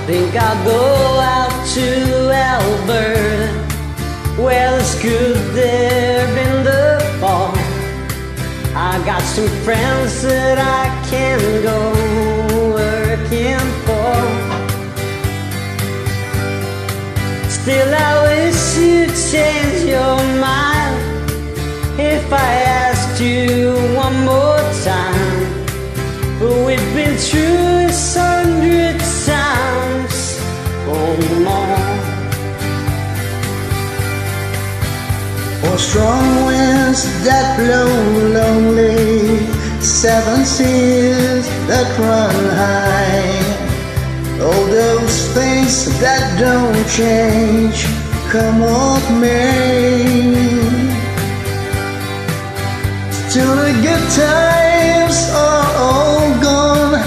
Think I'll go out to Alberta, where it's good there in the fall. I got some friends that I can go working for. Still I wish you'd change your mind if I asked you one more time. We've been through this 100 times or more. For strong winds that blow lonely, 7 seas that run high, all those things that don't change, come what may. Till the good times are all gone,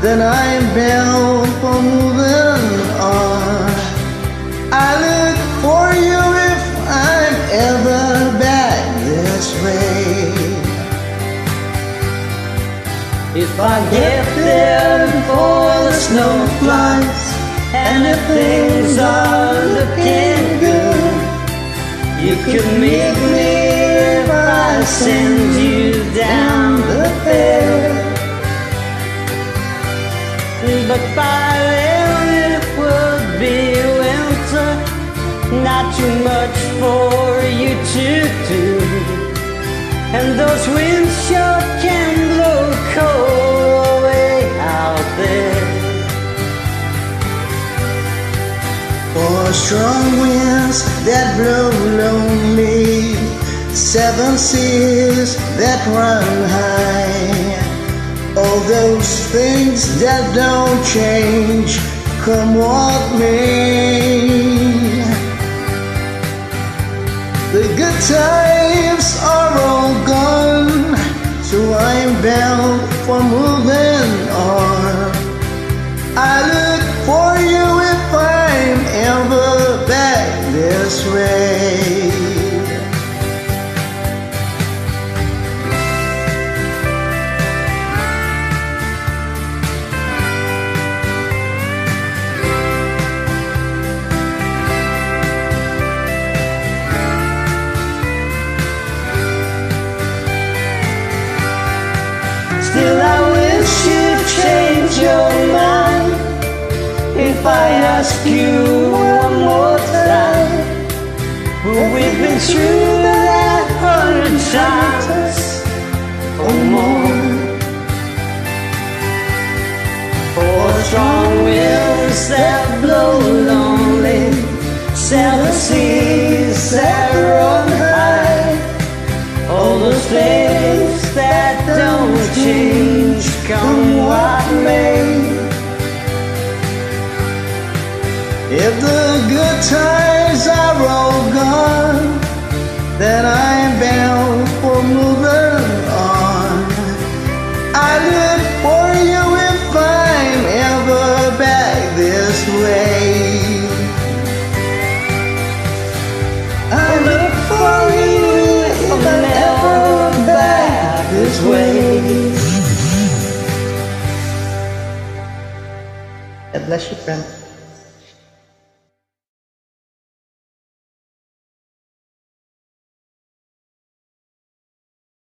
then I'm bound for moving on. I look for you if I'm ever back this way. If I get there before the snow flies and the things are looking good, you could meet me if I send you down the fair. But by then it would be winter, not too much for you to do, and those winds sure can blow cold way out there. For strong winds that blow lonely, 7 seas that run high, all those things that don't change, come what may. The good times are all gone, so I'm bound for moving on. I look for you if I'm ever back this way. Still I wish you'd change your mind if I ask you one more time. We've been through that 100 times or more. For strong winds that blow lonely, 7 seas that run high, all those things that don't change, come what may. If the good times are all gone, then I'm bound for moving on. I look for you if I'm ever back this way. I look for you if I'm ever back this way. God bless you, friend.